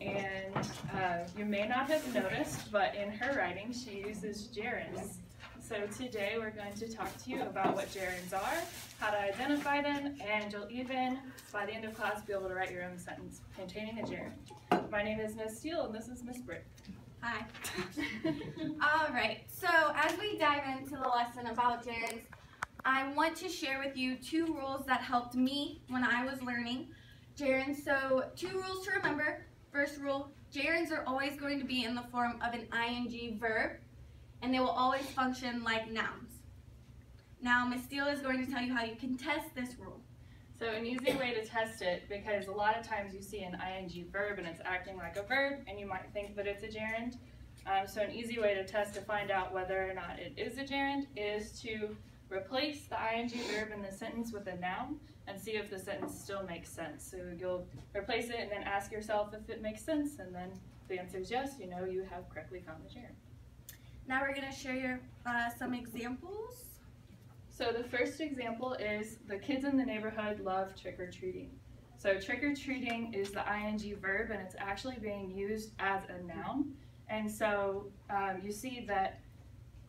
And you may not have noticed, but in her writing she uses gerunds. So today we're going to talk to you about what gerunds are, how to identify them, and you'll even, by the end of class, be able to write your own sentence containing a gerund. My name is Ms. Steele, and this is Ms. Britt. Hi. All right, so as we dive into the lesson about gerunds, I want to share with you 2 rules that helped me when I was learning gerunds. So 2 rules to remember. First rule, gerunds are always going to be in the form of an ing verb, and they will always function like nouns. Now, Ms. Steele is going to tell you how you can test this rule. So an easy way to test it, because a lot of times you see an ing verb and it's acting like a verb, and you might think that it's a gerund. So an easy way to test to find out whether or not it is a gerund is to replace the ing verb in the sentence with a noun and see if the sentence still makes sense. So you'll replace it and then ask yourself if it makes sense, and then if the answer is yes, you know you have correctly found the gerund. Now we're going to share some examples. So the first example is the kids in the neighborhood love trick-or-treating. So trick-or-treating is the ing verb, and it's actually being used as a noun. And so you see that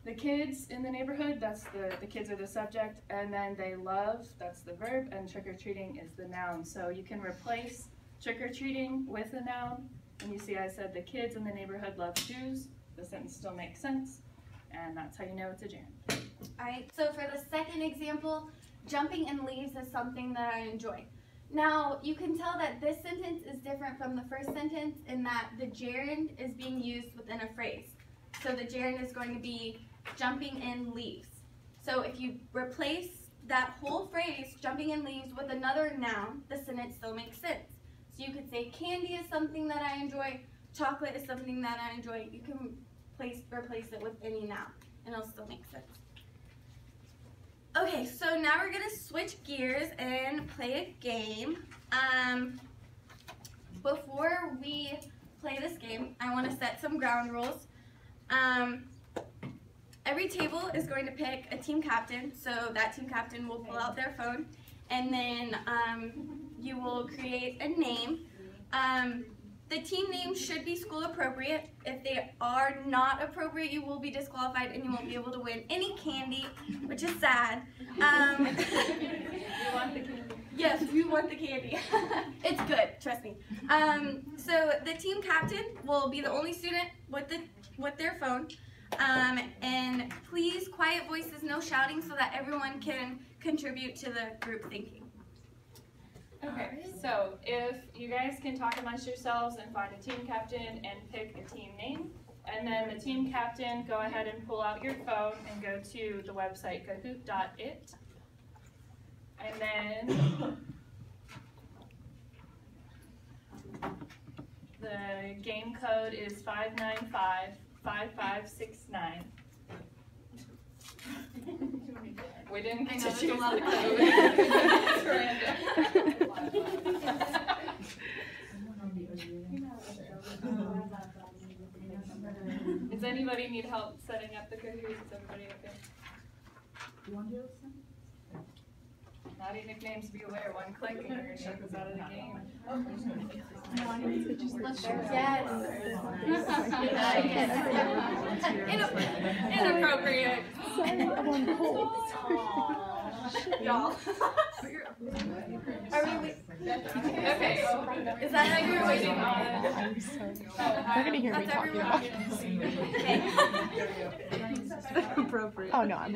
the kids in the neighborhood, that's the kids are the subject, and then they love, that's the verb, and trick-or-treating is the noun. So you can replace trick-or-treating with a noun, and you see I said the kids in the neighborhood love shoes. The sentence still makes sense, and that's how you know it's a gerund. Alright, so for the second example, jumping in leaves is something that I enjoy. Now, you can tell that this sentence is different from the first sentence in that the gerund is being used within a phrase. So the gerund is going to be jumping in leaves. So if you replace that whole phrase, jumping in leaves, with another noun, the sentence still makes sense. So you could say candy is something that I enjoy, chocolate is something that I enjoy. You can replace it with any noun, and it'll still make sense. Okay, so now we're going to switch gears and play a game. Before we play this game, I want to set some ground rules. Every table is going to pick a team captain, so that team captain will pull out their phone, and then you will create a name. The team name should be school appropriate. If they are not appropriate, you will be disqualified and you won't be able to win any candy, which is sad. You want the candy? Yes, we want the candy. It's good, trust me. So the team captain will be the only student with their phone. And please, quiet voices, no shouting, so that everyone can contribute to the group thinking. Okay, so if you guys can talk amongst yourselves and find a team captain and pick a team name, and then the team captain, go ahead and pull out your phone and go to the website kahoot.it, and then the game code is 5955569. We didn't get to choose the code. It's random. Does anybody need help setting up the Kahoot? Is everybody okay? You want to do this? Naughty nicknames, be aware. One click and you're going to shut us out of the game. Yes. Inappropriate. Y'all. Are we Okay. Is that how you're waiting on? They're going to hear me talking about it. Appropriate. Oh, no, I'm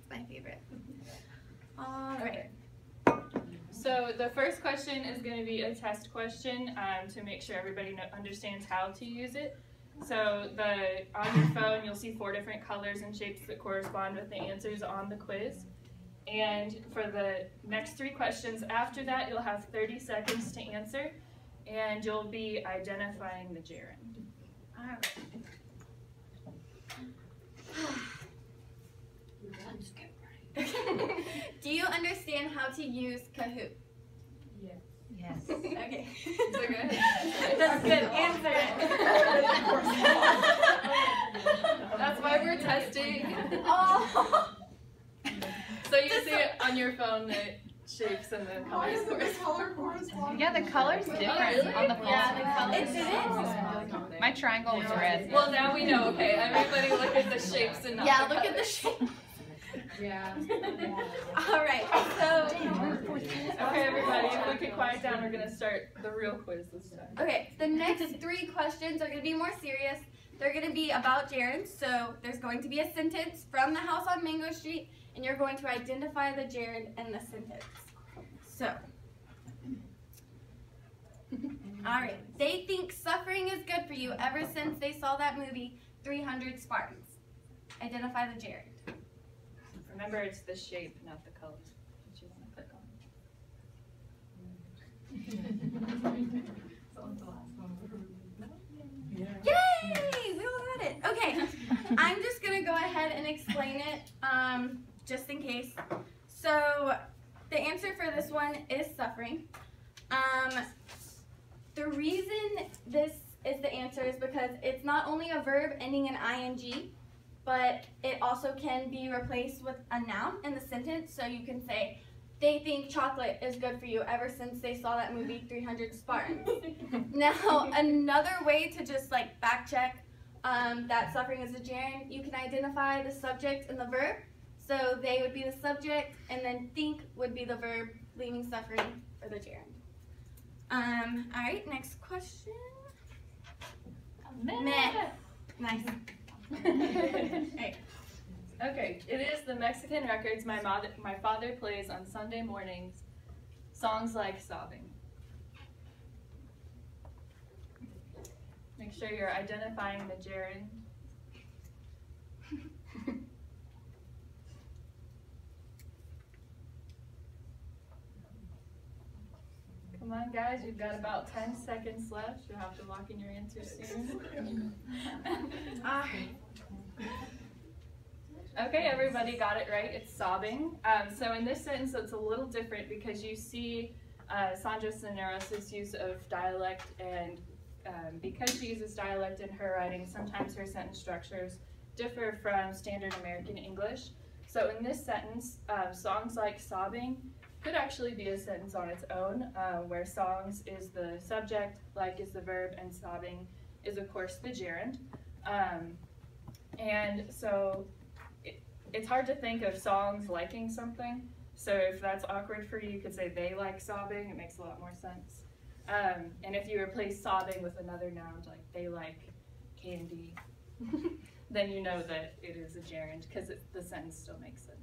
My favorite. All right. So the first question is going to be a test question to make sure everybody understands how to use it. So on your phone, you'll see 4 different colors and shapes that correspond with the answers on the quiz. And for the next 3 questions after that, you'll have 30 seconds to answer, and you'll be identifying the gerund. All right. Do you understand how to use Kahoot? Yes. Yes. Okay. So good. That's good. Answer it. That's why we're testing. Oh. So you see it on your phone that shapes and the colors. Yeah, the color's different on the phone. Yeah, the colors. My triangle was red. Well, now we know. Okay, everybody look at the shapes and not Yeah, the look at the colors. shape. Yeah. All right, so, Okay, everybody, if we could quiet down, we're gonna start the real quiz this time. okay, the next 3 questions are going to be more serious. They're going to be about gerunds. So there's going to be a sentence from the house on Mango Street, and you're going to identify the gerund in the sentence. So, all right, they think suffering is good for you ever since they saw that movie, 300 Spartans. Identify the gerund. Remember, it's the shape, not the color that you want to click on. Yay! We all got it. Okay, I'm just going to go ahead and explain it just in case. So the answer for this one is suffering. The reason this is the answer is because it's not only a verb ending in ing, but it also can be replaced with a noun in the sentence. So you can say, they think chocolate is good for you ever since they saw that movie 300 Spartans. Now, another way to just like fact check that suffering is a gerund, you can identify the subject and the verb. So they would be the subject, and then think would be the verb, leaving suffering for the gerund. All right, next question. Meh. Nice. Right. Okay, it is the Mexican records my father plays on Sunday mornings, songs like sobbing. Make sure you're identifying the gerund. Come on, guys, you've got about 10 seconds left. You'll have to lock in your answers soon. Okay, everybody got it right. It's sobbing. So in this sentence, it's a little different because you see Sandra Cisneros' use of dialect, and because she uses dialect in her writing, sometimes her sentence structures differ from standard American English. So in this sentence, songs like sobbing could actually be a sentence on its own, where songs is the subject, like is the verb, and sobbing is, of course, the gerund. And so it's hard to think of songs liking something. So if that's awkward for you, you could say they like sobbing. It makes a lot more sense. And if you replace sobbing with another noun, like they like candy, then you know that it is a gerund because the sentence still makes sense.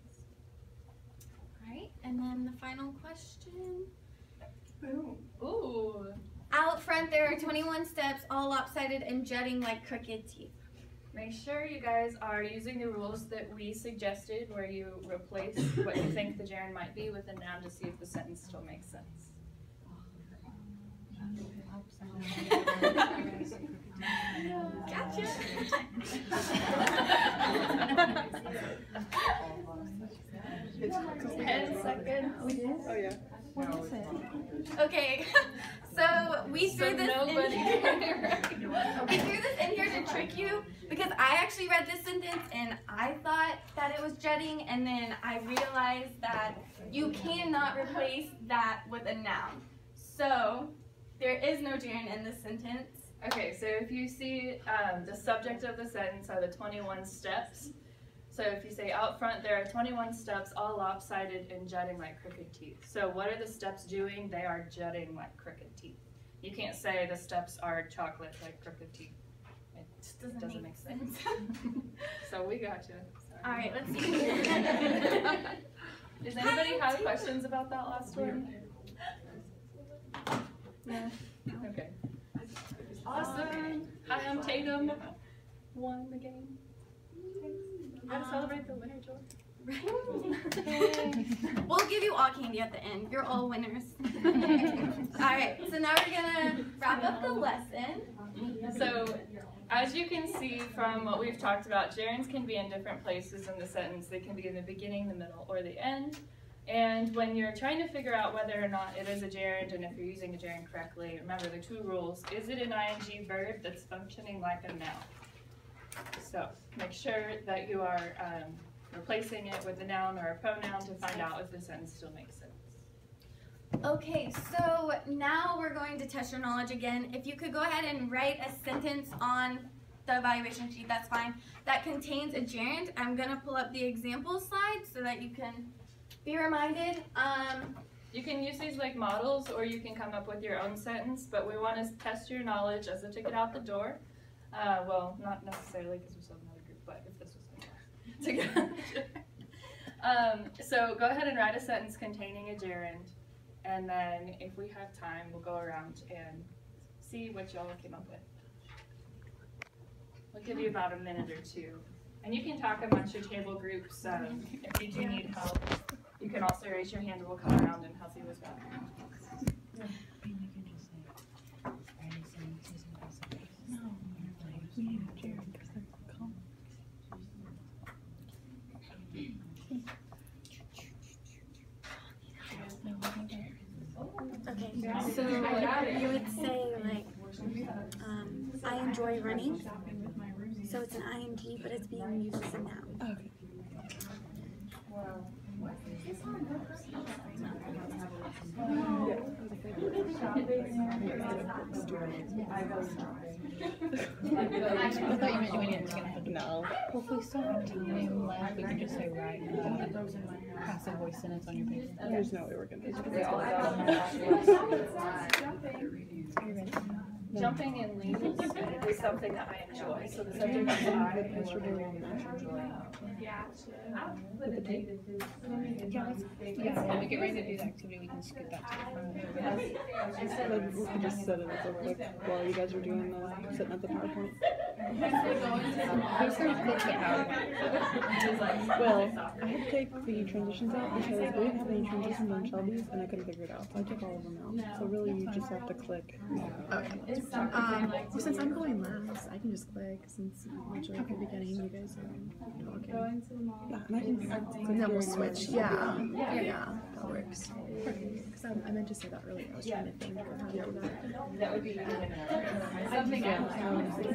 All right, and then the final question. Ooh. Out front, there are 21 steps, all lopsided and jutting like crooked teeth. Make sure you guys are using the rules that we suggested, where you replace what you think the gerund might be with a noun to see if the sentence still makes sense. Gotcha. 10 seconds. Oh yeah. What is it? Okay, so we threw this nobody in here. We threw this in here to trick you because I actually read this sentence and I thought that it was jutting, and then I realized that you cannot replace that with a noun. So there is no gerund in this sentence. Okay, so if you see the subject of the sentence are the 21 steps. So if you say out front, there are 21 steps, all lopsided and jutting like crooked teeth. So what are the steps doing? They are jutting like crooked teeth. You can't say the steps are chocolate like crooked teeth. It just doesn't make sense. So we got you. All right, let's see. Does anybody have questions about that last one? No? Okay. Awesome. Hi, I'm Tatum. Won the game. Gotta celebrate the winner, George. We'll give you all candy at the end. You're all winners. Alright, so now we're gonna wrap up the lesson. So, as you can see from what we've talked about, gerunds can be in different places in the sentence. They can be in the beginning, the middle, or the end. And when you're trying to figure out whether or not it is a gerund, and if you're using a gerund correctly, remember the 2 rules. Is it an ing verb that's functioning like a noun? So make sure that you are replacing it with a noun or a pronoun to find out if the sentence still makes sense. Okay, so now we're going to test your knowledge again. If you could go ahead and write a sentence on the evaluation sheet, that's fine, that contains a gerund. I'm going to pull up the example slide so that you can be reminded. You can use these like models, or you can come up with your own sentence, but we want to test your knowledge as a ticket out the door. Well, not necessarily because we still have another group, but if this was my class. So go ahead and write a sentence containing a gerund, and then if we have time, we'll go around and see what y'all came up with. We'll give you about a minute or two. And you can talk amongst your table groups if you do need help. You can also raise your hand and we'll come around and help you with that. Okay, so you would say like, I enjoy running. So it's an ing, but it's being used as a noun. Okay. I thought you meant doing it together. No. Well, if we still have time left, we can just say right passive voice sentence on your paper. There's no way we're gonna do it. Jumping in leaves is something that I enjoy. So the subject is I enjoy. Yeah, when we get ready to do the activity, we can skip that to the front. I said we could just set it up real quick while you guys are doing the setting up the PowerPoint. Who's going to click the PowerPoint? Well, I had to take the transitions out because we didn't have any transitions on Shelby's and I couldn't figure it out. So I took all of them out. So really you just have to click. Okay. Well, since I'm going last, I can just click since usually at the beginning you guys are talking. Yeah, and I can click And then we'll during switch. the- Yeah, that works. Because I meant to say that earlier. I was trying to think of how to do that. That would be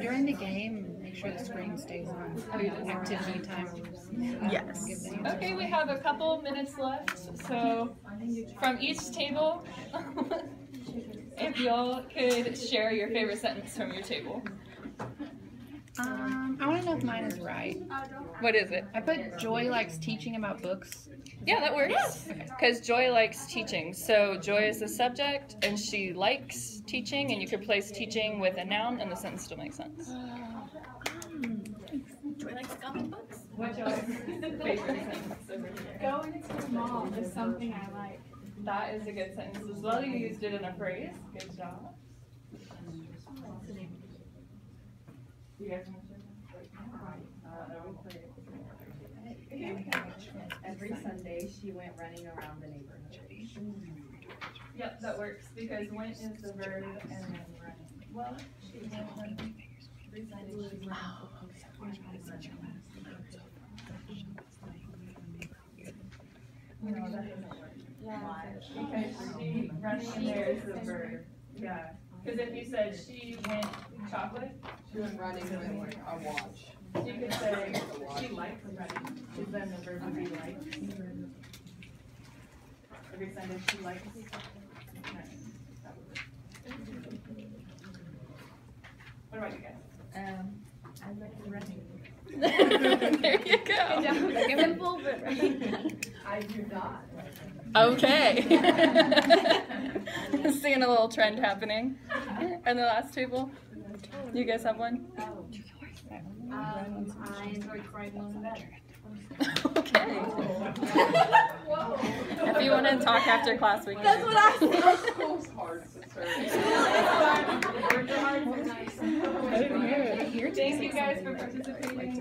During the game, make sure the screen stays on. Activity timers. Yes. Okay, we have a couple minutes left. So from each table, if y'all could share your favorite sentence from your table. I want to know if mine is right. What is it? I put Joy likes teaching about books. Yeah, that works. Because Joy likes teaching. So Joy is the subject, and she likes teaching, and you could place teaching with a noun, and the sentence still makes sense. Joy likes comic books. What's your favorite sentence over here? Going to the mall is something I like. That is a good sentence as well. You used it in a phrase. Good job. You guys want to Every Sunday, she went running around the neighborhood. Yep, that works because went is the verb and then running. Well, she went running. Every Sunday she went. No, that doesn't work. Yeah, because she running in there is the verb. Yeah, because if you said she went chocolate, She went running with a watch. you could say she likes running, because then the verb would be like. Every Sunday she likes running. That would work. What about you guys? I like running. There you go. Simple but right. I do not. Okay. Seeing a little trend happening. And the last table. You guys have one? I enjoy crying on bed. Okay. If you want to talk after class, we can. That's what I said. School's hard, sister. I didn't hear it. Thank you guys for participating.